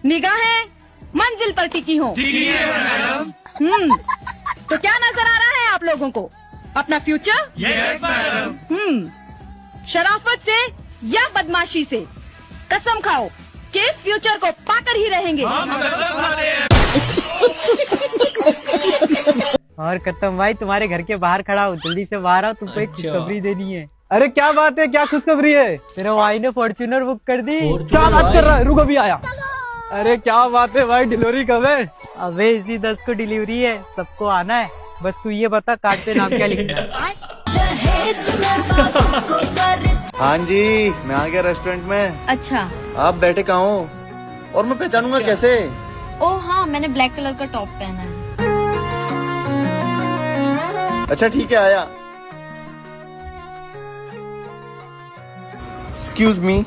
निगाहें मंजिल पर टिकी हों। मैडम। तो क्या नजर आ रहा है आप लोगों को? अपना फ्यूचर? Yes madam. शराफत से या बदमाशी से? कसम खाओ कि इस फ्यूचर को पाकर ही रहेंगे। और कत्तम भाई तुम्हारे घर के बाहर खड़ा हूँ, जल्दी से बाहर आओ, तुमको एक खुशखबरी देनी है। अरे क्या बात है, क्या खुशखबरी है? तेरे भाई ने फॉर्च्यूनर बुक कर दी। क्या बात कर रहा है? रुक अभी आया। अरे क्या बात है भाई, डिलीवरी कब है? अबे इसी 10 को डिलीवरी है, सबको आना है। बस तू ये बता कार्ड पे नाम क्या लिखना है। हाँ जी, मैं आ गया रेस्टोरेंट में। अच्छा, आप बैठे कहाँ हो और मैं पहचानूंगा कैसे? ओ हाँ, मैंने ब्लैक कलर का टॉप पहना है। अच्छा ठीक है, आया। Excuse me.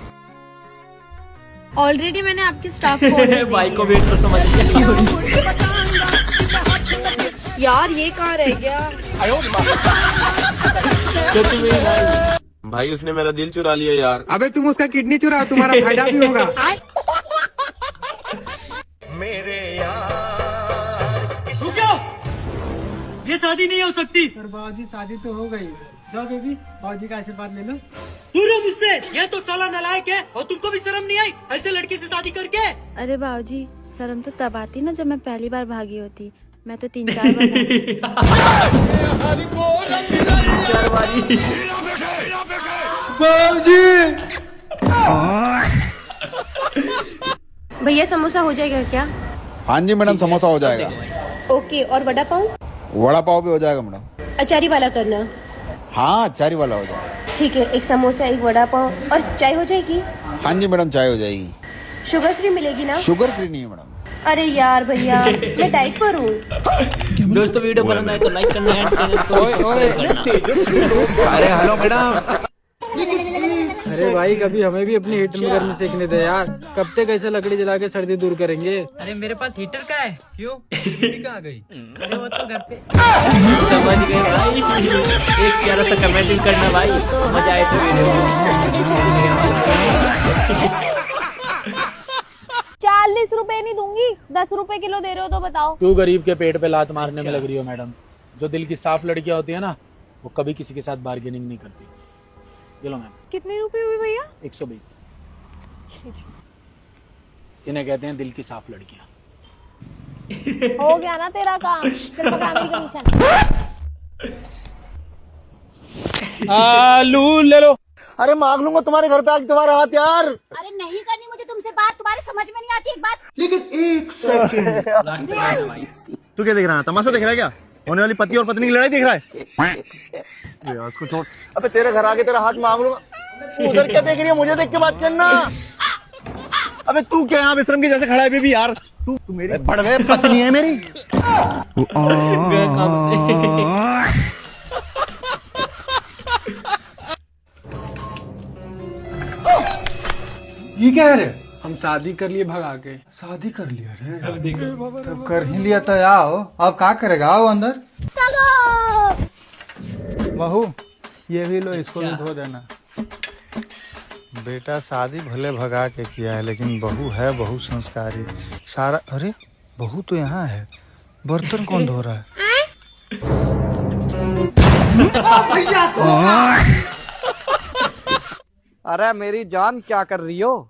ऑलरेडी मैंने आपकी स्टाफ को भाई को वेट तो समझ यार ये कहाँ रह गया? भाई उसने मेरा दिल चुरा लिया यार। अबे तुम उसका किडनी चुराओ, तुम्हारा फायदा भी होगा। ये शादी नहीं हो सकती। पर बाबूजी शादी तो हो गई। जाओ बेबी, बाबूजी का आशीर्वाद ले लो। दूर हो मुझसे, ये तो साला नालायक है। और तुमको भी शर्म नहीं आई ऐसे लड़के से शादी करके? अरे बाबूजी, शर्म तो तब आती ना जब मैं पहली बार भागी होती। मैं तो 3-4 बार भैया समोसा हो जाएगा क्या? हाँ जी मैडम, समोसा हो जाएगा। ओके, और वड़ा पाव? वड़ा पाव भी हो जाएगा मैडम। अचारी वाला करना। हाँ, चारी वाला हो जाएगा। ठीक है, एक समोसा, एक वड़ा पाव और चाय हो जाएगी? हाँ जी मैडम, चाय हो जाएगी। शुगर फ्री मिलेगी ना? शुगर फ्री नहीं है मैडम। अरे यार भैया, मैं डाइट पर हूँ। दोस्तों वीडियो पसंद आए तो लाइक करना है, अरे हेलो मैडम। अरे भाई कभी हमें भी अपनी हीटर में गर्मी सेकने दे यार। कब तक ऐसे लकड़ी जला के सर्दी दूर करेंगे? अरे मेरे पास हीटर का है। क्यों? कहाँ गई? अरे वो तो घर पे। समझ गए भाई। एक प्यारा सा कमेंटिंग करना भाई, मजा आए तो वीडियो। 40 रुपए नहीं दूंगी, 10 रुपए किलो दे रहे हो तो बताओ। क्यों गरीब के पेट पे लात मारने में लग रही हो मैडम? जो दिल की साफ लड़कियां होती है ना, वो कभी किसी के साथ बार्गेनिंग नहीं करती। ये लो मैम। कितने रुपए हुए भैया? 120। इन्हें कहते हैं दिल की साफ लड़कियां। हो गया ना तेरा काम, फिर पकड़ा मेरी कमीशन। आलू ले लो। अरे मांग लूंगा तुम्हारे घर पे आके तुम्हारा हाथ यार। अरे नहीं करनी मुझे तुमसे बात, तुम्हारे समझ में नहीं आती एक बात। लेकिन एक सेकंड। तू क्या देख रहा है? तमाशा देख रहा है क्या? होने वाली पति और पत्नी की लड़ाई देख रहा है? यार उसको छोड़। अबे तेरे घर आके तेरा हाथ मांग लूंगा। तू उधर क्या देख रही है? मुझे देख के बात करना। अबे तू क्या यहाँ विश्रम के जैसे खड़ा है बेबी यार? तू मेरी पड़ गए पत्नी है मेरी। ये क्या है रे? हम शादी कर लिए भगा के। शादी कर लिया रे? तब कर ही लिया तो आओ। अब क्या करेगा? आओ अंदर। बहू ये भी लो, इसको भी धो देना। बेटा शादी भले भगा के किया है, लेकिन बहू है बहुत संस्कारी। सारा अरे बहू तो यहाँ है, बर्तन कौन धो रहा है? अरे मेरी जान क्या कर रही हो?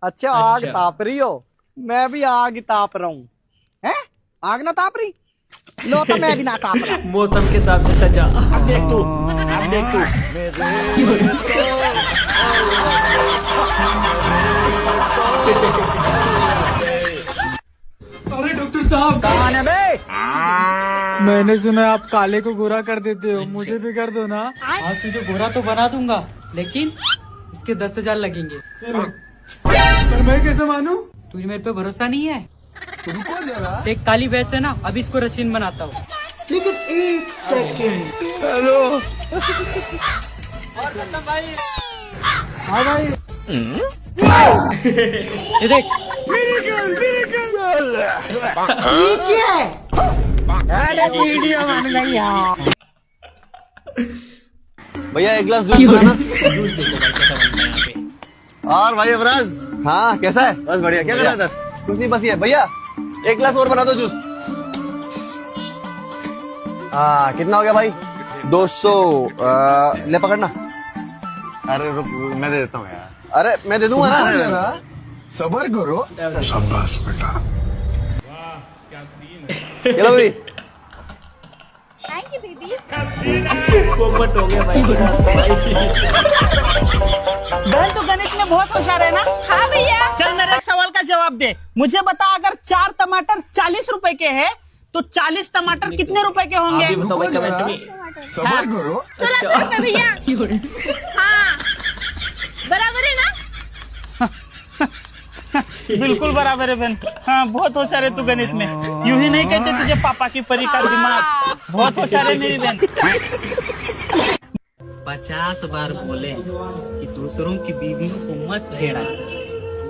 अच्छा आग ताप रही हो? मैं भी आग ताप रहा हूँ। हैं? आग ना ताप रही? लो तो मैं भी ना ताप रहा। मौसम के हिसाब से सजा। अब देख तू, अब देख तू। अरे डॉक्टर साहब कहाँ है बे? मैंने सुना आप काले को गोरा कर देते हो, मुझे भी कर दो ना। हाँ तुझे गोरा तो बना दूंगा, लेकिन इसके 10,000 लगेंगे। पर मैं कैसे मानूं? तुझे मेरे पे भरोसा नहीं है? एक काली भैंस है ना, अभी इसको रशीन बनाता हूँ। लेकिन एक सेकंड। हेलो। हाँ भाई। ये देख। ये क्या है? अरे वीडियो बन गई यार। भैया एक गिलास जूस बनाना। और भाई अबराज, हाँ कैसा है? बस बढ़िया। क्या कर रहा था? कुछ नहीं, बस ये भैया 1 गिलास और बना दो जूस। हाँ कितना हो गया भाई? 200। ले पकड़ना। अरे रुक, मैं दे देता हूँ यार। अरे मैं दे दूंगा ना। सबर करो। शाबाश बेटा। चलो भाई। Thank you baby. पोपट हो गया भाई। बहन तो गणित में बहुत होशियार है ना? हाँ भैया। चल मेरे एक सवाल का जवाब दे। मुझे बता, अगर 4 टमाटर 40 रुपए के हैं तो 40 टमाटर कितने रुपए के होंगे? आप भी बताओ भाई कमेंट में। सबर करो। 1600 रुपए भैया। हाँ बराबर है ना? बिल्कुल बराबर है बहन। हाँ बहुत होशियार है तू गणित में। यूं ही नहीं कहते तुझे पापा की परी का दिमाग। बहुत होशियार है मेरी बहन। 50 बार बोले कि दूसरों की बीवियों को मत छेड़ा।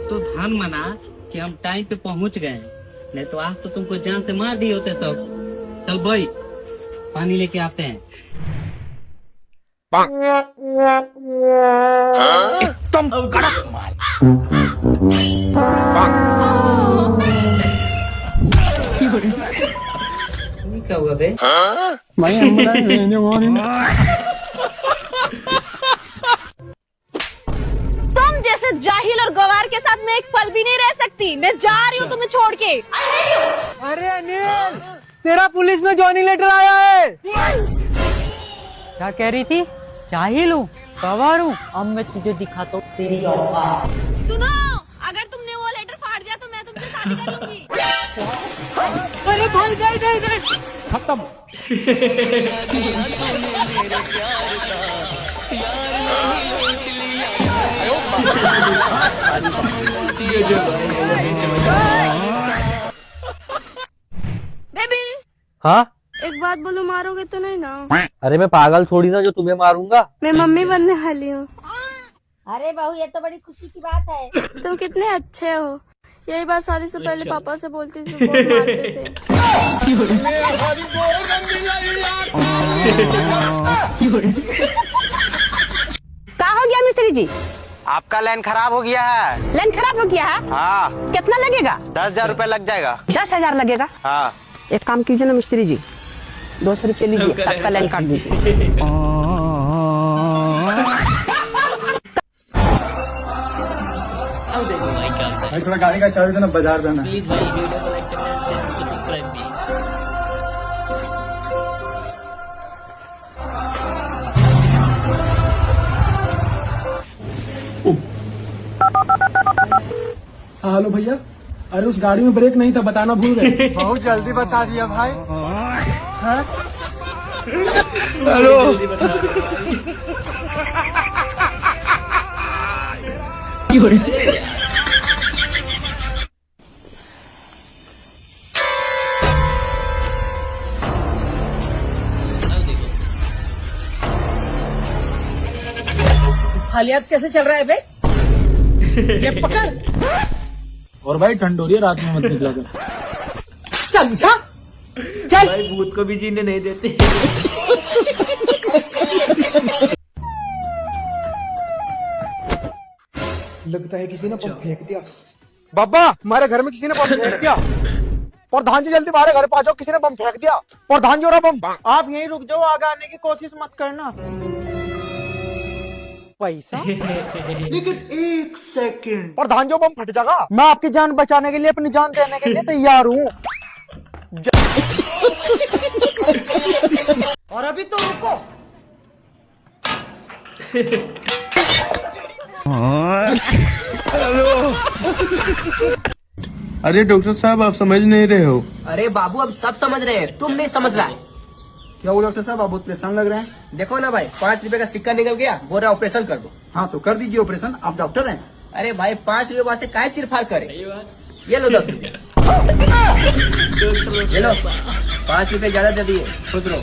तो ध्यान मना कि हम टाइम पे पहुंच गए, नहीं तो आज तो तुमको जान से मार दिए होते सब। चल भाई पानी लेके आते हैं। एकदम कड़क माल। क्या हुआ बे? तुम जैसे जाहिल और गवार के साथ मैं एक पल भी नहीं रह सकती। मैं जा रही हूँ तुम्हें छोड़ के। अरे अनिल, तेरा पुलिस में जॉइनिंग लेटर आया है। क्या कह रही थी? जाहिल हूँ, गवार हूँ। अब मैं तुझे दिखाता हूँ तेरी औकात। सुनो, अगर तुमने वो लेटर फाड़ दिया तो मैं तुमसे शादी करूंगी। अरे भाई गए गए गए खत्म। बेबी हाँ एक बात बोलो, मारोगे तो नहीं ना? अरे मैं पागल थोड़ी ना जो तुम्हें मारूंगा। मैं मम्मी बनने वाली हूँ। अरे बहू ये तो बड़ी खुशी की बात है। तुम कितने अच्छे हो। यही बात शादी से पहले पापा से बोलती थी, बहुत मारते थे। क्या हो गया मिस्त्री जी? आपका लाइन खराब हो गया है। लाइन खराब हो गया है? हाँ। कितना लगेगा? 10,000 रुपए लग जाएगा। 10,000 लगेगा? हाँ। एक काम कीजिए ना मिस्त्री जी, 200 रुपये लीजिए, सबका लाइन काट दीजिए। भाई थोड़ा गाड़ी का चाबी देना, बाजार जाना है। प्लीज भाई वीडियो को लाइक करना, चैनल को सब्सक्राइब भी। हेलो भैया, अरे उस गाड़ी में ब्रेक नहीं था, बताना भूल गए। बहुत जल्दी बता दिया भाई। हेलो हालियात कैसे चल रहा है बे? ये पकड़। और भाई ठंड हो रही है, रात में मत निकला कर। समझा? चल। भाई भूत को भी जीने नहीं देते। लगता है किसी ने पंप फेंक दिया। बाबा हमारे घर में किसी ने बम फेंक दिया। प्रधान जी जल्दी हमारे घर पे आ जाओ, किसी ने बम फेंक दिया। प्रधान जी हो रहा बम। आप यहीं रुक जाओ, आगे आने की कोशिश मत करना। पैसा? लेकिन 1 सेकंड। प्रधान जी बम फट जाएगा। मैं आपकी जान बचाने के लिए, अपनी जान देने के लिए तैयार हूँ। और अभी तो रुको। अरे डॉक्टर साहब आप समझ नहीं रहे हो। अरे बाबू अब सब समझ रहे हैं, तुम नहीं समझ रहा है। क्या हुआ डॉक्टर साहब, आप बहुत परेशान लग रहे हैं। देखो ना भाई, 5 रुपए का सिक्का निकल गया, बोल रहा ऑपरेशन कर दो। हाँ तो कर दीजिए ऑपरेशन, आप डॉक्टर हैं। अरे भाई 5 रुपए वास्ते काहे चिरफाड़ करे। ये लो 10 रुपए। ये लो 5 रुपए ज्यादा दे दिए, खुश रहो।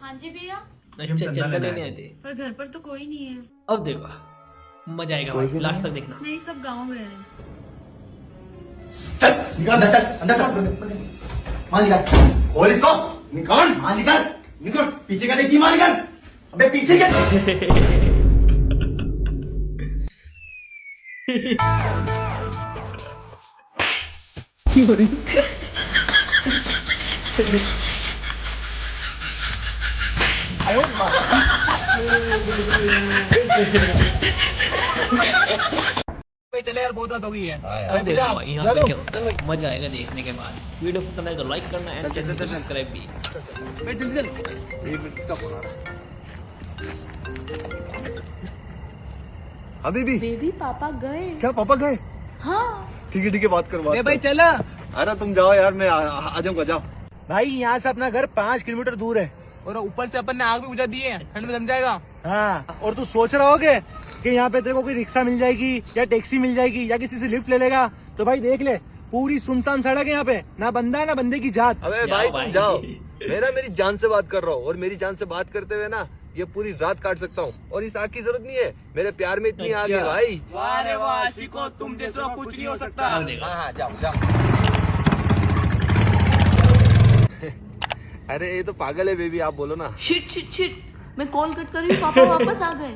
हाँ जी भैया, चंदा लेने आए थे। पर घर पर तो कोई नहीं है। अब देखो मजा आएगा भाई, लास्ट तक देखना। नहीं, सब गाँव गए हैं। निकाल अंदर माल निकाल। खोल इसको, निकाल माल निकाल। निकाल पीछे का देखिए, माल निकाल। अबे पीछे क्या चले यार, बहुत रात हो गई है। अरे देखो भाई, यहाँ पे क्या मजा आएगा देखने के बाद। वीडियो पसंद आए तो लाइक करना एंड चैनल को सब्सक्राइब भी। अभी भी बेबी पापा गए। क्या पापा गए? हाँ ठीक है बात कर बात भाई चला। अरे तुम जाओ यार, मैं आ जाऊंगा, जाओ। भाई यहाँ से अपना घर 5 किलोमीटर दूर है और ऊपर से अपन ने आग भी बुझा दी है, ठंड में जम जाएगा। हाँ, और तू सोच रहा होगे कि यहाँ पे तेरे को कोई रिक्शा मिल जाएगी या टैक्सी मिल जाएगी या किसी से लिफ्ट ले लेगा, तो भाई देख ले पूरी सुनसान सड़क है यहाँ पे, ना बंदा है ना बंदे की जात। अबे भाई तुम जाओ, मैं मेरी जान से बात कर रहा हूँ और मेरी जान से बात करते हुए ना ये पूरी रात काट सकता हूँ और इस आग की जरूरत नहीं है, मेरे प्यार में इतनी आग है भाई। वाह वाह आशिको, तुम जैसा कुछ नहीं हो सकता। हाँ जाओ जाओ। अरे ये तो पागल है बेबी, आप बोलो ना। शिट शिट शिट, मैं कॉल कट कर रही हूँ, पापा वापस आ गए।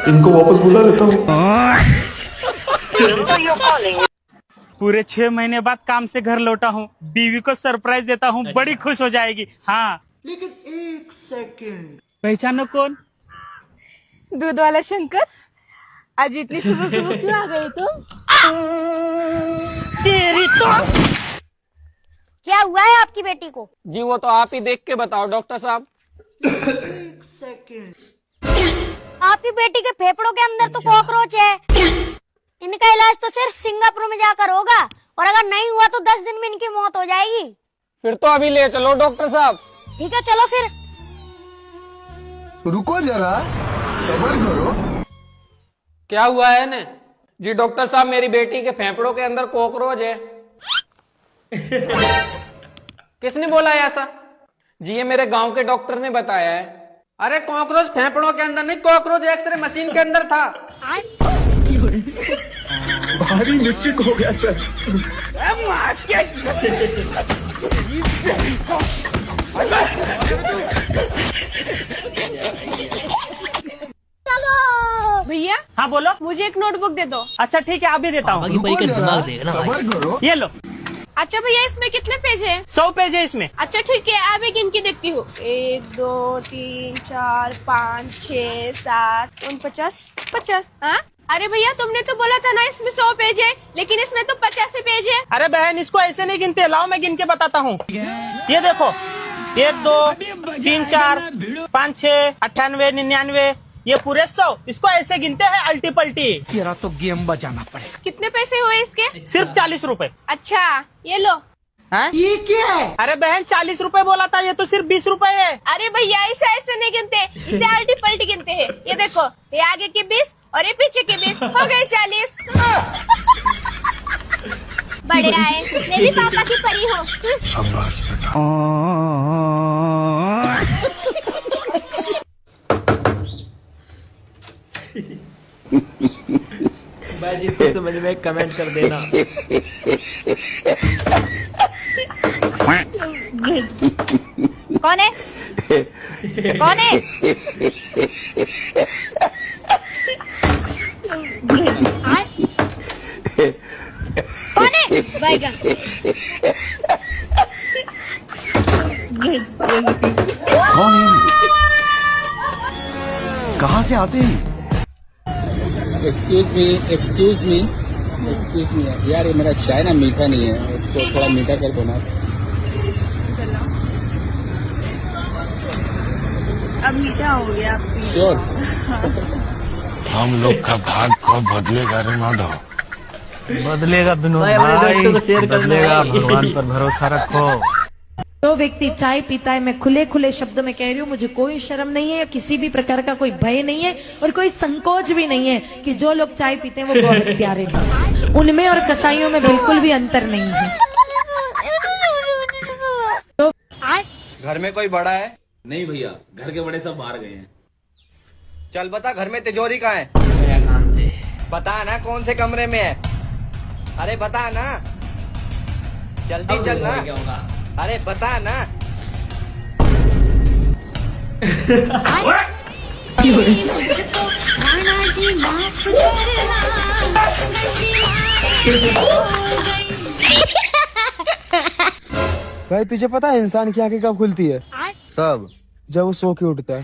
इनको वापस बुला लेता हूँ। पूरे 6 महीने बाद काम से घर लौटा हूँ, बीवी को सरप्राइज देता हूँ, बड़ी खुश हो जाएगी। हाँ लेकिन 1 सेकंड, पहचानो कौन? दूध वाला शंकर, आज इतनी सुबह सुबह क्यों आ गई तुम? तेरी तो क्या हुआ है आपकी बेटी को? जी वो तो आप ही देख के बताओ डॉक्टर साहब। 1 सेकंड। आपकी बेटी के फेफड़ों के अंदर तो कॉकरोच है। इनका इलाज तो सिर्फ सिंगापुर में जाकर होगा और अगर नहीं हुआ तो 10 दिन में इनकी मौत हो जाएगी। फिर तो अभी ले चलो डॉक्टर साहब। ठीक है चलो फिर। रुको जरा, सब्र करो। क्या हुआ है ने? जी डॉक्टर साहब, मेरी बेटी के फेफड़ों के अंदर कॉकरोच है। किसने बोला है ऐसा? जी ये मेरे गांव के डॉक्टर ने बताया है। अरे कॉकरोच फेफड़ों के अंदर नहीं, कॉकरोच एक्सरे मशीन के अंदर था। भारी मिस्टेक हो गया सर। भैया हाँ बोलो। मुझे एक नोटबुक दे दो। अच्छा ठीक है, अभी देता हूँ। दिमाग देखना भाई। सब्र करो। ये लो, अच्छा भैया इसमें कितने पेज हैं? 100 पेज है इसमें। अच्छा ठीक है, अब एक इनकी देखती हूँ। 1 2 3 4 5 6 7 49 50। हाँ अरे भैया तुमने तो बोला था ना इसमें 100 पेज है, लेकिन इसमें तो 85 पेज है। अरे बहन, इसको ऐसे नहीं गिनते, लाओ मैं गिन के बताता हूँ। ये देखो, 1 2 3 4 5 6 98 99, ये पूरे 100, इसको ऐसे गिनते हैं अल्टी पल्टी। तेरा तो गेम बजाना पड़ेगा। कितने पैसे हुए इसके? सिर्फ 40 रुपए। अच्छा ये लो। ये क्या है? अरे बहन 40 रुपए बोला था, ये तो सिर्फ 20 रुपए है। अरे भैया इसे ऐसे नहीं गिनते, इसे अल्टी पल्टी गिनते हैं। ये देखो, ये आगे के 20 और ये पीछे के 20 हो गए 40। बड़े आए, मैं भी पापा की परी हूँ। शाबाश बेटा। भाई जिसको समझ में कमेंट कर देना। कौन है? कौन है? कौन है? बैगन। कौन है? कहाँ से आते हैं? एक्सक्यूज मी यार, ये मेरा चाय ना मीठा नहीं है, इसको थोड़ा मीठा कर दो ना। अब मीठा हो गया आपकी। श्योर। हम लोग का भाग कब बदलेगा रे माधव? बदलेगा विनोद भाई, अपने दोस्तों को शेयर करना बदलेगा, है। भगवान पर भरोसा रखो। जो व्यक्ति चाय पीता है, मैं खुले खुले शब्दों में कह रही हूँ, मुझे कोई शर्म नहीं है, किसी भी प्रकार का कोई भय नहीं है और कोई संकोच भी नहीं है कि जो लोग चाय पीते हैं वो बहुत प्यारे हैं। उनमें और कसाईयों में बिल्कुल भी अंतर नहीं है। तो घर में कोई बड़ा है? नहीं भैया, घर के बड़े सब बाहर गए हैं। चल बता, घर में तिजोरी कहाँ है? गया काम से। बता ना कौन से कमरे में है? अरे बता ना। जल्दी चल ना। क्या होगा? अरे बता ना। भाई तुझे पता है इंसान की आंखें कब खुलती है? तब जब वो सो के उठता है।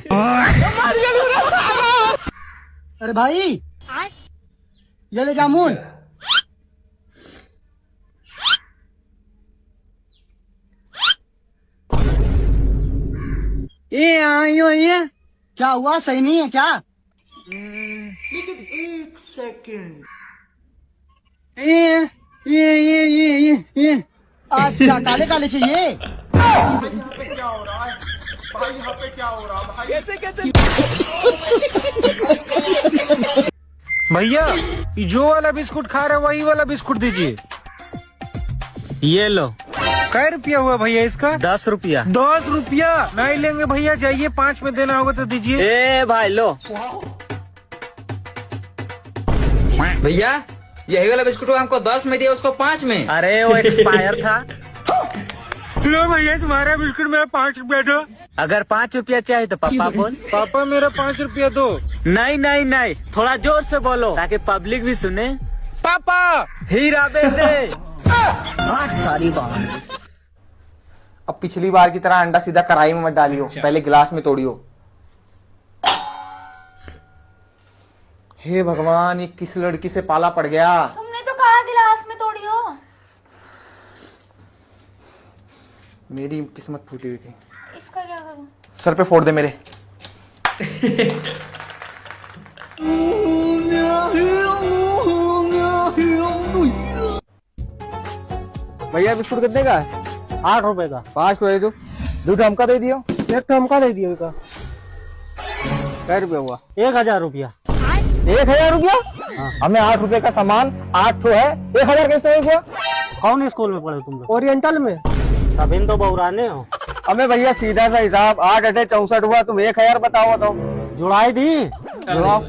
अरे भाई ये ले जामुन। ये क्या हुआ? सही नहीं है क्या? लेकिन एक सेकंड। ये अच्छा काले काले चाहिए। क्या हो रहा है भाई? यहाँ पे क्या हो रहा है भाई? कैसे भैया जो वाला बिस्कुट खा रहे वही वाला बिस्कुट दीजिए। ये लो। कै रुपया हुआ भैया इसका? 10 रुपया। 10 रुपया नहीं लेंगे भैया, जाइए 5 में देना होगा तो दीजिए। ए भाई लो। भैया यही वाला बिस्कुट हमको 10 में दिया, उसको 5 में। अरे वो एक्सपायर था। लो भैया तुम्हारा बिस्कुट मेरा 5 रुपया दो। अगर 5 रुपया चाहिए तो पापा बोल। पापा मेरा 5 रुपया दो। नहीं नहीं नहीं, थोड़ा जोर से बोलो ताकि पब्लिक भी सुने। पापा हीरा बेटे। सारी बात। अब पिछली बार की तरह अंडा सीधा कढ़ाई में मत डालियो, पहले गिलास में तोड़ियो। हे भगवान, ये किस लड़की से पाला पड़ गया। तुमने तो कहा गिलास में तोड़ियो। मेरी किस्मत फूटी हुई थी। इसका क्या करूं? सर पे फोड़ दे मेरे। भैया बिस्कुट कितने का है? 8 रुपए का। 5 रुपए दो। 2 ठमका दे दियो। 1 ठमका दे दियो का। कै रुपया हुआ? 1000 रुपया। 1000 रुपया? हमें 8 रुपए का सामान 8 तो है, 1000 कैसे हुआ? कौन स्कूल में पढ़े तुम लोग? ओरिएंटल में। अभी तो बहुराने हो। हमें भैया सीधा सा हिसाब 8 8 64 हुआ, तुम 1000 बताओ तो। जुड़ाई दी। जुड़ाओ।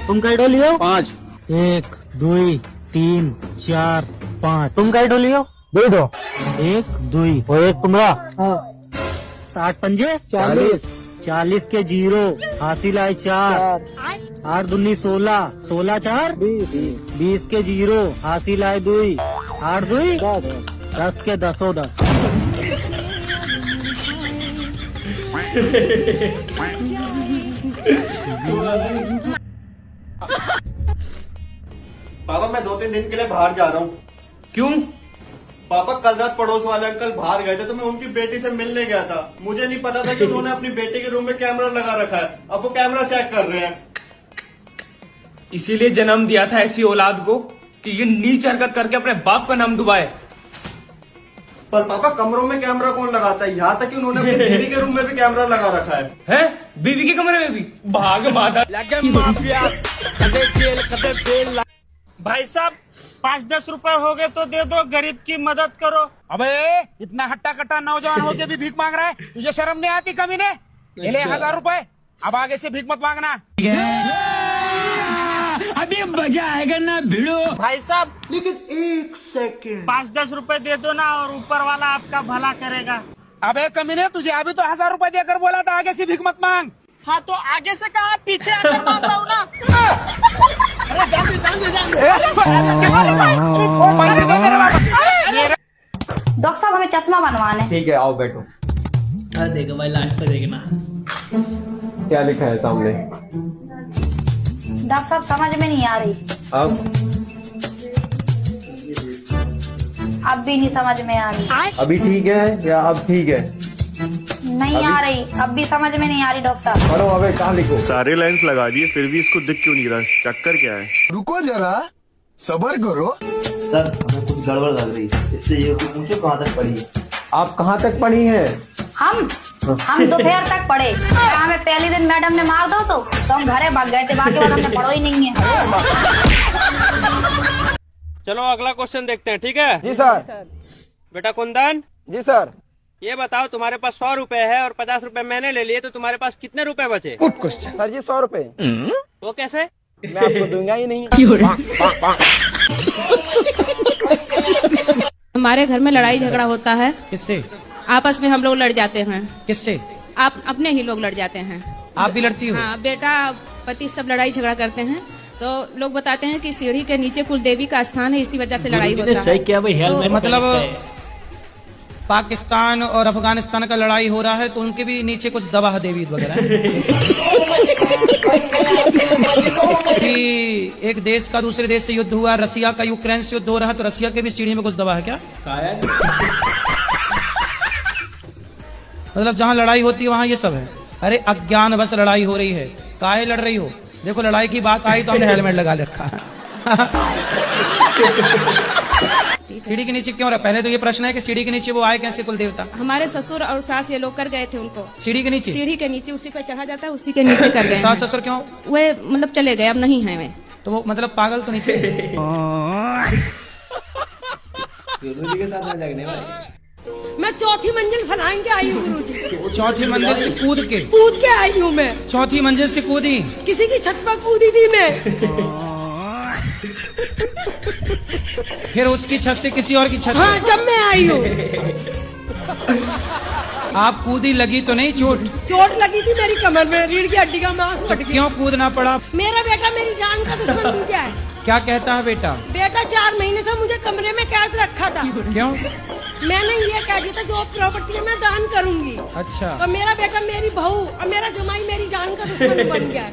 तुम कैडो लियो? 5। 1 2 3 4 5। तुम कैडो लियो? 2 दो। 1 2 और 1 तुम्हारा। 60 पंजे 40। 40 के 0 हासिल आए 4। 8 दूनी 16, 16 4 20 के 0 हासिल आए 2। 8 2 10 के 10 10। पापा मैं 2-3 दिन के लिए बाहर जा रहा हूँ। क्यों? पापा कल रात पड़ोस वाले अंकल बाहर गए थे तो मैं उनकी बेटी से मिलने गया था। मुझे नहीं पता था कि उन्होंने अपनी बेटी के रूम में कैमरा लगा रखा है। अब वो कैमरा चेक कर रहे हैं। इसीलिए जन्म दिया था ऐसी औलाद को कि ये नीच हरकत करके अपने बाप का नाम डुबाए। पर पापा कमरों में कैमरा कौन लगाता है? यहाँ तक कि उन्होंने अपनी बीवी के रूम में भी कैमरा लगा रखा है। हैं? बीवी के कमरे में भी? भाग माता। भाई साहब 5-10 रुपए हो गए तो दे दो, गरीब की मदद करो। अबे इतना हट्टा कट्टा नौजवान होके भी भीख मांग रहा है, तुझे शर्म नहीं आती कमी ने? ये ले 1000 रुपए, अब आगे से भीख मत मांगना। अभी मजा आएगा ना भिड़ो। भाई साहब लेकिन 1 सेकंड, 5-10 रुपए दे दो ना और ऊपर वाला आपका भला करेगा। अबे कमी ने तुझे अभी तो 1000 रुपए देकर बोला था आगे से भीख मत मांग। हाँ तो आगे से कहा, पीछे आकर मांग रहा हूँ ना। डॉक्टर साहब हमें चश्मा बनवाने। ठीक है आओ बैठो। देखो भाई लास्ट पे देखना क्या लिखा है सामने? डॉक्टर साहब समझ में नहीं आ रही। अब भी नहीं समझ में आ रही। अभी ठीक है या अब ठीक है? नहीं आ रही, अब भी समझ में नहीं आ रही डॉक्टर साहब। पढ़ो अबे, कहाँ लिखो? सारे लाइंस लगा दिए फिर भी इसको दिख क्यों नहीं रहा? चक्कर क्या है? रुको जरा, सबर करो। सर हमें कुछ गड़बड़ लग रही है, इससे ये पूछो कहाँ तक पढ़ी है? आप कहाँ तक पढ़ी है? हम दोपहर तक पढ़े। हमें पहले दिन मैडम ने मार दो तो हम घरे भाग गए थे, बाकी वाला हमने पढ़ो ही नहीं है। चलो अगला क्वेश्चन देखते हैं, ठीक है? जी सर। बेटा कुंदन, जी सर। ये बताओ तुम्हारे पास 100 रुपए है और 50 रुपए मैंने ले लिए, तो तुम्हारे पास कितने रुपए बचे? Good question. सर जी 100 रुपए। वो कैसे? मैं आपको दूंगा ही नहीं। हमारे घर में लड़ाई झगड़ा होता है। किससे? आपस में हम लोग लड़ जाते हैं। किससे? आप अपने ही लोग लड़ जाते हैं। आप भी लड़ती हो? हाँ, बेटा पति सब लड़ाई झगड़ा करते हैं, तो लोग बताते हैं कि सीढ़ी के नीचे कुल देवी का स्थान है, इसी वजह से लड़ाई होता है। सही क्या भाई, तो मतलब पाकिस्तान और अफगानिस्तान का लड़ाई हो रहा है तो उनके भी नीचे कुछ दवा देवी वगैरह है। कि एक देश का दूसरे देश से युद्ध हुआ, रसिया का यूक्रेन से युद्ध हो रहा है, तो रसिया के भी सीढ़ी में कुछ दवा है क्या? शायद। मतलब जहाँ लड़ाई होती है वहाँ ये सब है। अरे अज्ञान बस लड़ाई हो रही है, काहे लड़ रही हो? देखो लड़ाई की बात आई तो हमने हेलमेट लगा रखा है। सीढ़ी के नीचे क्यों रहा? पहले तो ये प्रश्न है कि सीढ़ी के नीचे वो आए कैसे कुल देवता? हमारे ससुर और सास ये लोग कर गए थे उनको सीढ़ी के नीचे। सीढ़ी के नीचे उसी पे चढ़ा जाता है, उसी के नीचे कर गए। सास ससुर क्यों? वे मतलब चले गए, अब नहीं है वे। तो वो मतलब पागल तो नहीं थे? गुरुजी के साथ मजाक नहीं भाई। मैं चौथी मंजिल फलांग के आई हूँ गुरुजी। चौथी मंजिल से कूद के आई हूँ मैं। चौथी मंजिल से कूदी? किसी की छत पर कूदी थी मैं। फिर उसकी छत से किसी और की छत? हाँ, जब मैं आई हूँ। आप कूदी, लगी तो नहीं चोट? चोट लगी थी मेरी कमर में, रीढ़ की हड्डी का मांस फट गया। क्यों कूदना पड़ा? मेरा बेटा मेरी जान का दुश्मन बन गया है। क्या कहता है बेटा? बेटा 4 महीने से मुझे कमरे में कैद रखा था। क्यों? मैंने ये कह दिया था जो प्रॉपर्टी है मैं दान करूंगी। अच्छा। तो मेरा बेटा मेरी बहू और मेरा जमाई मेरी जान का दुश्मन बन गया है।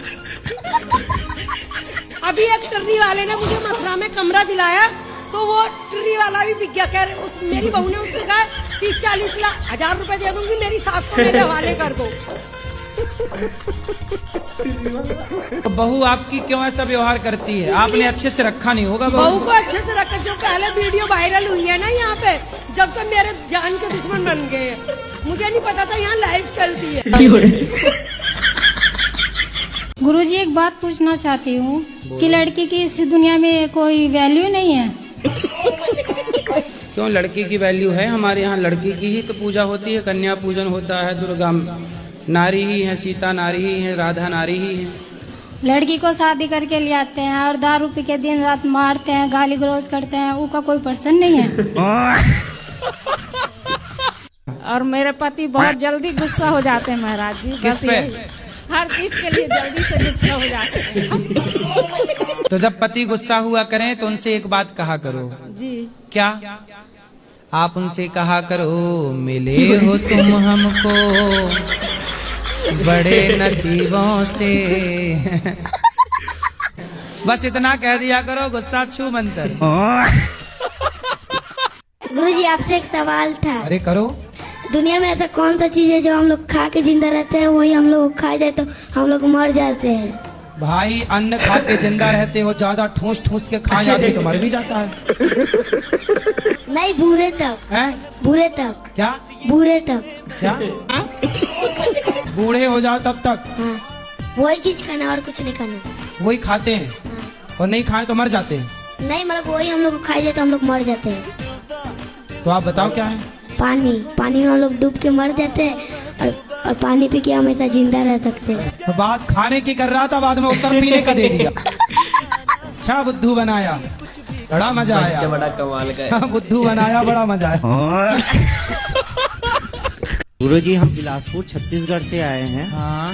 अभी एक टर्री वाले ने मुझे मथुरा में कमरा दिलाया, तो वो टर्री वाला भी बिक गया। कह रहे उस मेरी बहू ने उससे कहा 30-40 लाख 1000 रुपए दे दूंगी, मेरी सास को मेरे हवाले कर दो। तो बहू आपकी क्यों ऐसा व्यवहार करती है? आपने अच्छे से रखा नहीं होगा बहू को अच्छे से रखा। जो पहले वीडियो वायरल हुई है ना यहाँ पे, जब से मेरे जान के दुश्मन बन गए हैं। मुझे नहीं पता था यहाँ लाइव चलती है। गुरुजी एक बात पूछना चाहती हूँ कि लड़की की इस दुनिया में कोई वैल्यू नहीं है? क्यों, लड़की की वैल्यू है। हमारे यहाँ लड़की की ही तो पूजा होती है, कन्या पूजन होता है, दुर्गा नारी ही है, सीता नारी ही है, राधा नारी ही है। लड़की को शादी करके ले आते हैं और दारू पी के दिन रात मारते हैं, गाली गलौज करते हैं, उसका कोई पर्सन नहीं है? और मेरे पति बहुत जल्दी गुस्सा हो जाते हैं महाराज जी। किस पे? हर चीज के लिए जल्दी से गुस्सा हो जाते हैं। तो जब पति गुस्सा हुआ करें तो उनसे एक बात कहा करो। जी। क्या? आप उनसे कहा करो, मिले हो तुम हमको बड़े नसीबों से। बस इतना कह दिया करो, गुस्सा छू मंतर। गुरुजी आपसे एक सवाल था। अरे करो। दुनिया में ऐसा कौन सा चीज है जो हम लोग खा के जिंदा रहते हैं, वही हम लोग खा जाए तो हम लोग मर जाते हैं? भाई अन्न खा के जिंदा रहते हो, ज्यादा ठूस ठूस के खा जाते तो मर भी जाता है। नहीं, बूढ़े तक। हैं? बूढ़े तक। क्या? बूढ़े तक। क्या? बूढ़े हो जाओ तब तक? हाँ, वही चीज खाना और कुछ नहीं खाना। वही खाते हैं और नहीं खाए तो मर जाते हैं? नहीं, मतलब वही हम लोग खाई जाए तो हम लोग मर जाते हैं। तो आप बताओ क्या है? पानी। पानी में हम लोग डूब के मर जाते हैं और पानी पी के हमेशा जिंदा रह सकते हैं। तो बात खाने की कर रहा था, बाद में उत्तर पीने का दे दिया। अच्छा बुद्धू बनाया, बड़ा मजा आया। बड़ा कमाल का है। बुद्धू बनाया, बड़ा मजा आया। गुरुजी हम बिलासपुर छत्तीसगढ़ से आए हैं। हाँ।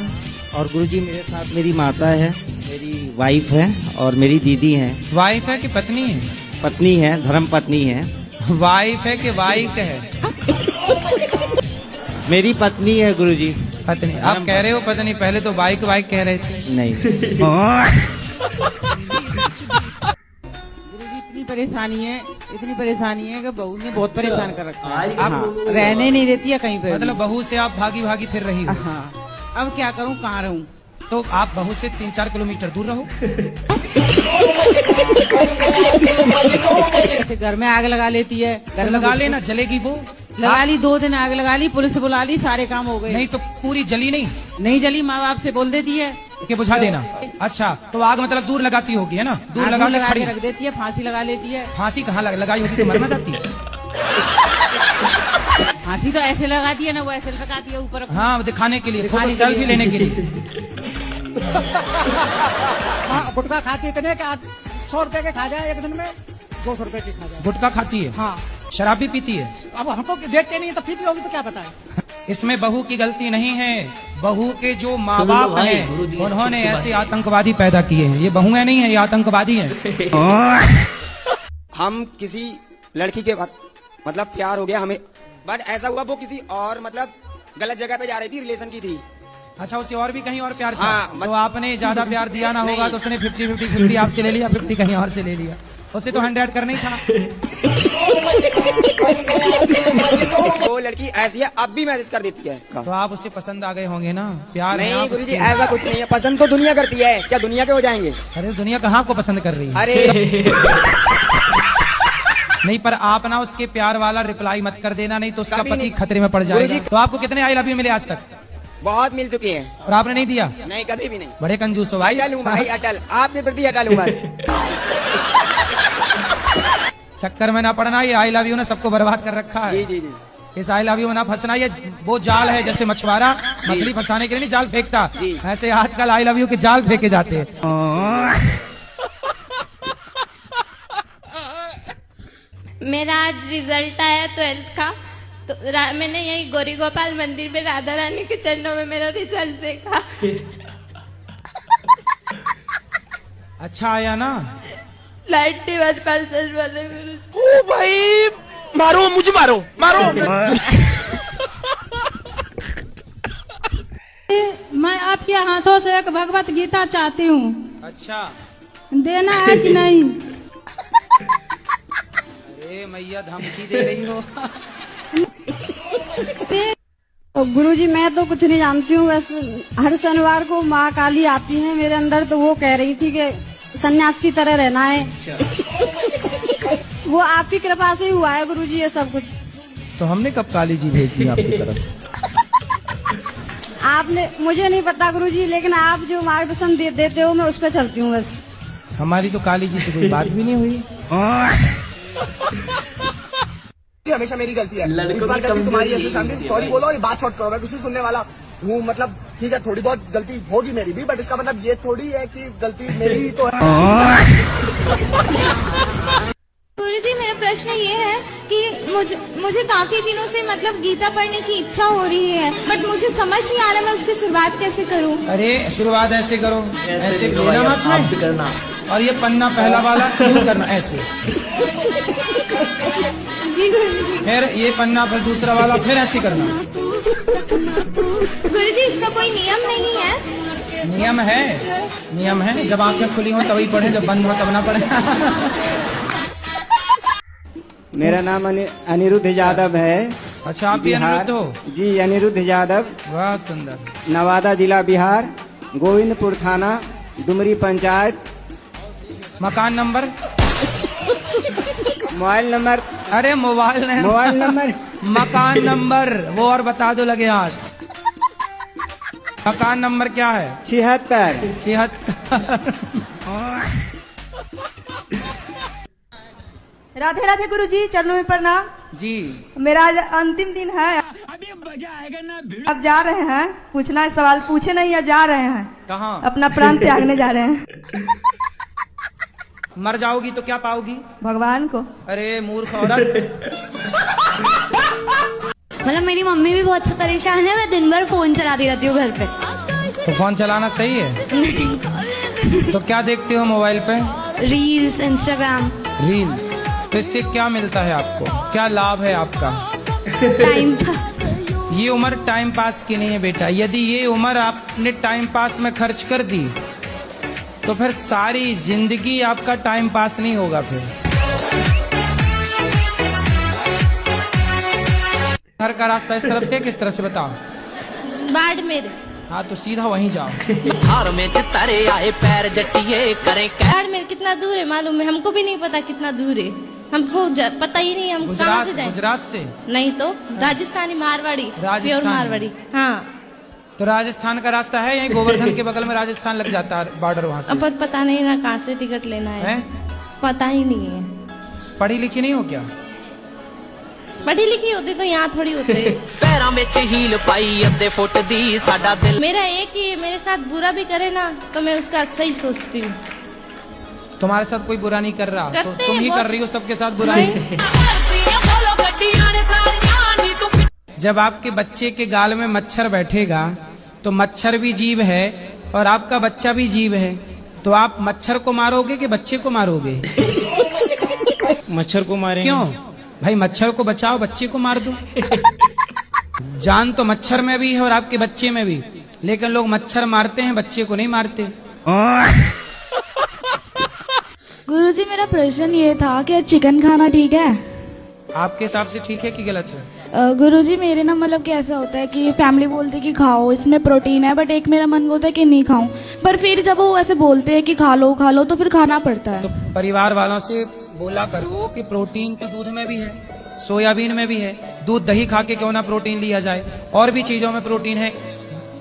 और गुरुजी मेरे साथ मेरी माता है, मेरी वाइफ है और मेरी दीदी है। वाइफ है कि पत्नी है? पत्नी है, धर्म पत्नी है। वाइफ है कि वाइफ है? मेरी पत्नी है गुरुजी। पत्नी? आप कह रहे हो पत्नी, पहले तो बाइक वाइक कह रहे थे। नहीं। इतनी परेशानी है कि बहू ने बहुत परेशान कर रखा है। आप रहने नहीं देती है कहीं पे। मतलब बहू से आप भागी भागी फिर रही हो? हाँ। अब क्या करूं, कहाँ रहूं? तो आप बहू से 3-4 किलोमीटर दूर रहो। जैसे घर में आग लगा लेती है। घर लगा लेना, जलेगी वो। लगा ली, 2 दिन आग लगा ली, पुलिस बुला ली, सारे काम हो गए। नहीं तो पूरी जली नहीं? नहीं जली, माँ बाप से बोल देती है कि बुझा देना। अच्छा, तो आग मतलब दूर लगाती होगी है ना? दूर लगा के रख देती है, फांसी लगा लेती है। फांसी कहाँ लगाई होगी तो मरना चाहती है? फांसी तो ऐसे लगाती है ना, वो ऐसे लगाती है ऊपर। हाँ, दिखाने के लिए, सेल्फी लेने के लिए। गुटखा खाती इतने कि 100 रुपए के खा जाए एक दिन में, 200 रुपए के खा जाए। गुटखा खाती है? हाँ। शराब भी पीती है। अब हमको देखते नहीं तो पीती होगी तो क्या पता है। इसमें बहू की गलती नहीं है, बहू के जो माँ बाप हैं उन्होंने ऐसे आतंकवादी पैदा किए हैं। ये बहुएं नहीं है, ये आतंकवादी हैं। हम किसी लड़की के मतलब प्यार हो गया हमें, बट ऐसा हुआ वो किसी और मतलब गलत जगह पे जा रही थी, रिलेशन की थी। अच्छा, उसे और भी कहीं और प्यार था। हाँ, तो आपने ज्यादा प्यार दिया ना होगा तो उसने 50-50 आपसे ले लिया, 50 कहीं और से ले लिया। उसे तो 100 करना ही था। वो लड़की ऐसी है, अब भी मैसेज कर देती है। तो आप उससे पसंद आ गए होंगे ना, प्यार नहीं गुरुजी, ऐसा कुछ नहीं है। पसंद तो दुनिया करती है, क्या दुनिया के हो जाएंगे? अरे दुनिया कहाँ आपको पसंद कर रही है? अरे नहीं, पर आप ना उसके प्यार वाला रिप्लाई मत कर देना, नहीं तो उसका पति खतरे में पड़ जाएगा। तो आपको कितने आई लव यू मिले आज तक? बहुत मिल चुके हैं। और आपने नहीं दिया? नहीं, कभी भी नहीं। बड़े कंजूस हो भाई। अटल हूँ भाई, अटल। आपके प्रति अटल हूँ बस। चक्कर में ना पड़ना, ये आई लव यू ने सबको बर्बाद कर रखा है। जी जी जी। इस आई लव यू में ना फंसना, ये वो जाल है जैसे मछुआरा मछली फंसाने के लिए नहीं जाल फेंकता, ऐसे आजकल आई लव यू के जाल फेंके जाते हैं। मेरा आज रिजल्ट आया 12th का, तो मैंने यही गौरी गोपाल मंदिर में राधा रानी के चरणों में मेरा रिजल्ट देखा। अच्छा आया ना? 91% वाले। ओ भाई, मारो मुझे, मारो मारो। मैं आपके हाथों से एक भगवत गीता चाहती हूँ। अच्छा, देना है कि नहीं? अरे मैया धमकी दे रही हो। गुरुजी, मैं तो कुछ नहीं जानती हूँ, बस हर शनिवार को माँ काली आती है मेरे अंदर, तो वो कह रही थी कि सन्यास की तरह रहना है। वो आपकी कृपा से ही हुआ है गुरुजी ये सब कुछ। तो हमने कब काली जी भेज दी आपकी तरफ? आपने, मुझे नहीं पता गुरुजी, लेकिन आप जो मार्गदर्शन देते हो मैं उस पर चलती हूँ बस। हमारी तो काली जी से कोई बात भी नहीं हुई। हमेशा मेरी गलती है, इस बार गलती तुम्हारी है। सामने सॉरी बोलो, ये बात शॉर्ट करो, मैं कुछ नहीं सुनने वाला हूँ। मतलब ठीक है, थोड़ी बहुत गलती होगी मेरी भी, बट इसका मतलब ये थोड़ी है कि गलती मेरी ही तो है। गुरुजी, मेरा प्रश्न ये है कि मुझे काफी दिनों से मतलब गीता पढ़ने की इच्छा हो रही है, बट मुझे समझ नहीं आ रहा मैं उसकी शुरुआत कैसे करूं। अरे शुरुआत ऐसे करो, ऐसे करना, और ये पन्ना पहला वाला क्यों करना ऐसे, फिर ये पन्ना, फिर दूसरा वाला, फिर ऐसे करना। गुरुजी, इसका कोई नियम नहीं है? नियम है, नियम है। जब आंखें खुली हो तभी पढ़े, जब बंद हो तब ना पढ़े। मेरा नाम अनिरुद्ध यादव है। अच्छा, आप भी अनिरुद्ध हो? जी, अनिरुद्ध यादव। बहुत सुंदर। नवादा जिला बिहार, गोविंदपुर थाना, डुमरी पंचायत। मकान नंबर? Mobile number? अरे मोबाइल नहीं, मोबाइल नंबर। मकान नंबर वो और बता दो लगे हाथ। मकान नंबर क्या है? 76। राधे राधे गुरुजी, चरणों में प्रणाम जी। मेरा आज अंतिम दिन है, अब जा रहे हैं। पूछना है सवाल, पूछे नहीं या जा रहे हैं? कहाँ? अपना प्राण त्यागने जा रहे हैं। मर जाओगी तो क्या पाओगी? भगवान को। अरे मूर्ख औरत। मतलब मेरी मम्मी भी बहुत परेशान है, मैं दिन भर फोन चलाती रहती हूँ घर पे। तो फोन चलाना सही है? तो क्या देखते हो मोबाइल पे? Reels, Instagram. रील्स? तो इससे क्या मिलता है आपको, क्या लाभ है आपका? टाइम ये उम्र टाइम पास की नहीं है बेटा। यदि ये उम्र आपने टाइम पास में खर्च कर दी तो फिर सारी जिंदगी आपका टाइम पास नहीं होगा। फिर घर का रास्ता इस तरफ से किस तरफ से बताओ? बाड़मेर। हाँ, तो सीधा वहीं जाओ। हार में तारे आए पैर जटिए करें। बाड़मेर कितना दूर है मालूम है? हमको भी नहीं पता कितना दूर है, हमको पता ही नहीं। हम कहाँ से जाएं? गुजरात से? नहीं तो राजस्थानी, मारवाड़ी, प्योर मारवाड़ी। हाँ, तो राजस्थान का रास्ता है, यहीं गोवर्धन के बगल में राजस्थान लग जाता है बॉर्डर, वहाँ से। अब पता नहीं ना कहाँ से टिकट लेना है, पता ही नहीं है। पढ़ी लिखी नहीं हो क्या? पढ़ी लिखी होती तो यहाँ थोड़ी होते। पैरों में हील पाई अद्धे फुट दी साडा दिल। मेरा एक ही मेरे साथ बुरा भी करे ना तो मैं उसका अच्छा ही सोचती हूँ। तुम्हारे साथ कोई बुरा नहीं कर रहा, तो तुम ही कर रही हो सबके साथ बुरा। जब आपके बच्चे के गाल में मच्छर बैठेगा तो मच्छर भी जीव है और आपका बच्चा भी जीव है, तो आप मच्छर को मारोगे कि बच्चे को मारोगे? मच्छर को मारेंगे। क्यों भाई? मच्छर को बचाओ, बच्चे को मार दो। जान तो मच्छर में भी है और आपके बच्चे में भी, लेकिन लोग मच्छर मारते हैं, बच्चे को नहीं मारते। गुरुजी मेरा प्रश्न ये था कि चिकन खाना ठीक है? आपके हिसाब से ठीक है कि गलत है? गुरुजी मेरे ना मतलब कि ऐसा होता है कि फैमिली बोलती है कि खाओ, इसमें प्रोटीन है, बट एक मेरा मन होता है कि नहीं खाऊं, पर फिर जब वो ऐसे बोलते हैं कि खा लो तो फिर खाना पड़ता है। तो परिवार वालों से बोला करो कि प्रोटीन तो दूध में भी है, सोयाबीन में भी है, दूध दही खा के क्यों ना प्रोटीन लिया जाए, और भी चीजों में प्रोटीन है,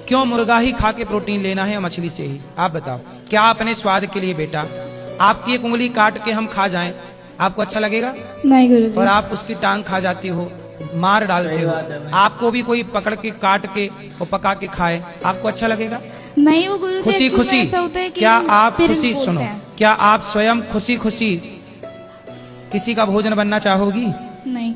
क्यों मुर्गा ही खा के प्रोटीन लेना है या मछली से ही? आप बताओ, क्या अपने स्वाद के लिए बेटा आपकी एक उंगली काट के हम खा जाएं, आपको अच्छा लगेगा? नहीं गुरुजी। और आप उसकी टांग खा जाती हो, मार डालते हो, आपको भी कोई पकड़ के काट के और पका के खाए, आपको अच्छा लगेगा? नहीं वो गुरुजी खुशी खुशी ऐसा होता है कि क्या आप parents खुशी बोलते सुनो, हैं। क्या आप स्वयं खुशी खुशी किसी का भोजन बनना चाहोगी? नहीं।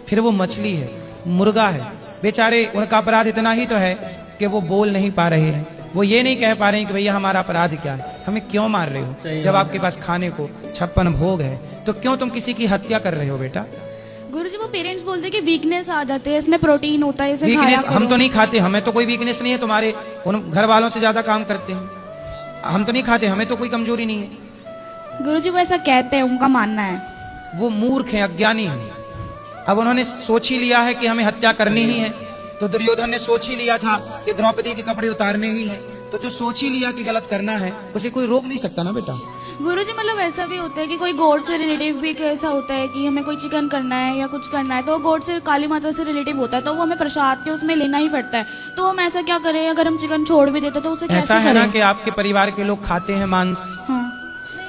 फिर वो मछली है, मुर्गा है, बेचारे उनका अपराध इतना ही तो है कि वो बोल नहीं पा रहे हैं, वो ये नहीं कह पा रहे हैं कि भैया हमारा अपराध क्या है, हमें क्यों मार रहे हो? जब आपके पास खाने को 56 भोग है तो क्यों तुम किसी की हत्या कर रहे हो बेटा? गुरुजी वो पेरेंट्स बोलते हैं कि वीकनेस आ जाते हैं, इसमें प्रोटीन होता है, इसे खाया वीकनेस करो। हम तो नहीं खाते, हमें तो कोई वीकनेस नहीं है, तुम्हारे उन घर वालों से ज्यादा काम करते हैं, हम तो नहीं खाते, हमें तो कोई कमजोरी नहीं है। गुरुजी वो ऐसा कहते हैं, उनका मानना है। वो मूर्ख हैं, अज्ञानी हैं। अब उन्होंने सोच ही लिया है कि हमें हत्या करनी ही है, तो दुर्योधन ने सोच ही लिया था कि द्रौपदी के कपड़े उतारने ही है, तो जो सोच ही लिया कि गलत करना है उसे कोई रोक नहीं सकता ना बेटा। गुरुजी मतलब ऐसा भी होता है कि कोई गॉड से रिलेटिव भी ऐसा होता है कि हमें कोई चिकन करना है या कुछ करना है, तो गॉड से काली माता से रिलेटिव होता है, तो वो हमें प्रसाद के उसमें लेना ही पड़ता है, तो हम ऐसा क्या करें? अगर हम चिकन छोड़ भी देते तो उसे कैसे ऐसा है करें? ना कि आपके परिवार के लोग खाते हैं मांस, हाँ।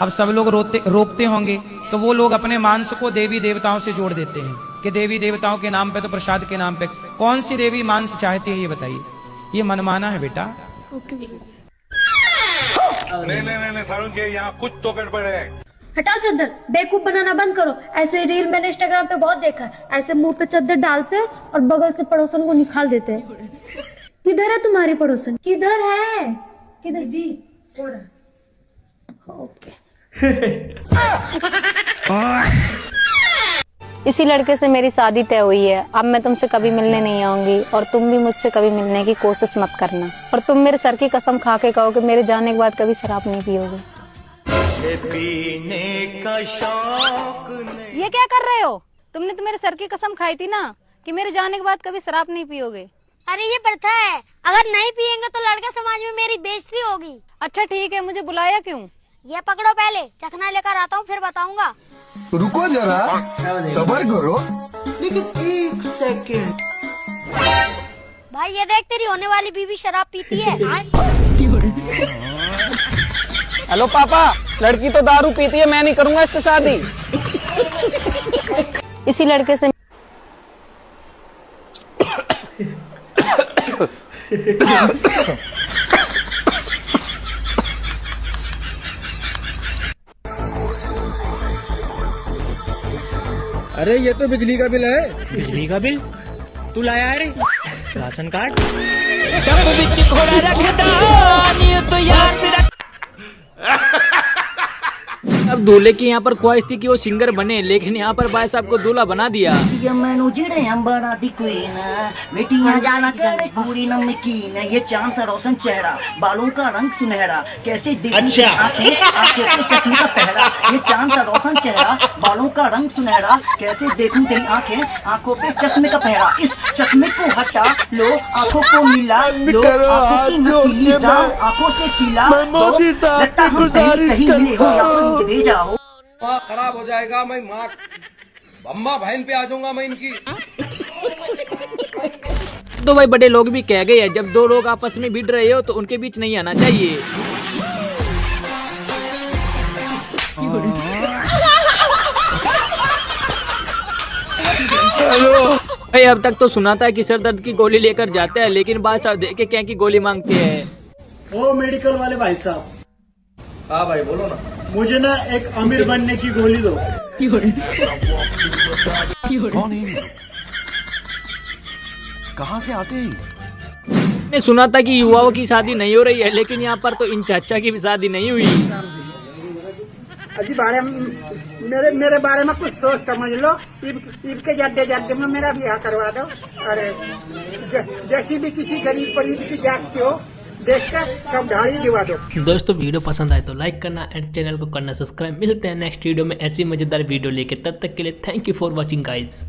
अब सब लोग रोकते होंगे, तो वो लोग अपने मांस को देवी देवताओं से जोड़ देते हैं कि देवी देवताओं के नाम पे, तो प्रसाद के नाम पे कौन सी देवी मांस चाहती है ये बताइए? ये मनमाना है बेटा। ओके गुरुजी। नहीं सारुण के यहाँ कुछ तो गड़बड़ है। हटाओ चद्दर, बेवकूफ बनाना बंद करो। ऐसे रील मैंने इंस्टाग्राम पे बहुत देखा है, ऐसे मुंह पे चद्दर डालते हैं और बगल से पड़ोसन को निकाल देते हैं। किधर है तुम्हारी पड़ोसन? किधर है? किधर दी? ओके। इसी लड़के से मेरी शादी तय हुई है, अब मैं तुमसे कभी मिलने नहीं आऊंगी और तुम भी मुझसे कभी मिलने की कोशिश मत करना, और तुम मेरे सर की कसम खा के कहो कि मेरे जाने के बाद कभी शराब नहीं पियोगे। पीने का शौक नहीं। ये क्या कर रहे हो? तुमने तो मेरे सर की कसम खाई थी ना कि मेरे जाने के बाद कभी शराब नहीं पियोगे। अरे ये प्रथा है, अगर नहीं पियेंगे तो लड़का समाज में मेरी बेइज्जती होगी। अच्छा ठीक है, मुझे बुलाया क्यों? ये पकड़ो, पहले चखना लेकर आता हूँ फिर बताऊंगा। रुको जरा, सब्र करो। लेकिन एक सेकंड भाई, ये देख तेरी होने वाली बीवी शराब पीती है। हेलो पापा, लड़की तो दारू पीती है, मैं नहीं करूंगा इससे शादी। इसी लड़के से अरे ये तो बिजली का बिल है। बिजली का बिल तू लाया है रे? Ration card. अब दूल्हे की यहाँ पर ख्वाहिश थी कि वो सिंगर बने, लेकिन यहाँ पर भाई साहब को दूल्हा बना दिया। पूरी नमकीन, ये चांद सा रोशन चेहरा, बालों का रंग सुनहरा, कैसे अच्छा। आंखें चश्मे का पहरा, ये चांद सा रोशन चेहरा, बालों का रंग सुनहरा, कैसे देखूं तेरी आंखें, आंखों पे चश्मे का पहरा, इस चश्मे को हटा लो, आंखों को मिला लो, आंखों की नशीली जान, आंखों से पीला लो, लगता हम कहीं मिले हो या फिर मुझे ले जाओ। खराब हो जाएगा, मैं माँ अम्मा बहन पे आ जाऊंगा मैं इनकी। तो भाई बड़े लोग भी कह गए हैं, जब दो लोग आपस में भिड़ रहे हो तो उनके बीच नहीं आना चाहिए। भाई अब तक तो सुना था कि सर दर्द की गोली लेकर जाते हैं, लेकिन बाद साहब देख के क्या की गोली मांगते हैं। ओ मेडिकल वाले भाई साहब। हाँ भाई बोलो ना। मुझे ना एक अमीर बनने की गोली दो। कौन है? कहाँ से आते हैं? मैंने सुना था कि युवाओं की शादी नहीं हो रही है, लेकिन यहाँ पर तो इन चाचा की भी शादी नहीं हुई। अजी बारे मेरे बारे में कुछ सोच समझ लो। ईद के जड्डे में मेरा ब्याह करवा दो। अरे जैसी भी किसी गरीब परीब की जाति हो देख कर सब ढाली दिवा दो। दोस्तों वीडियो पसंद आए तो लाइक करना एंड चैनल को करना सब्सक्राइब। मिलते हैं नेक्स्ट वीडियो में ऐसी मजेदार वीडियो लेके, तब तक के लिए thank you for watching guys.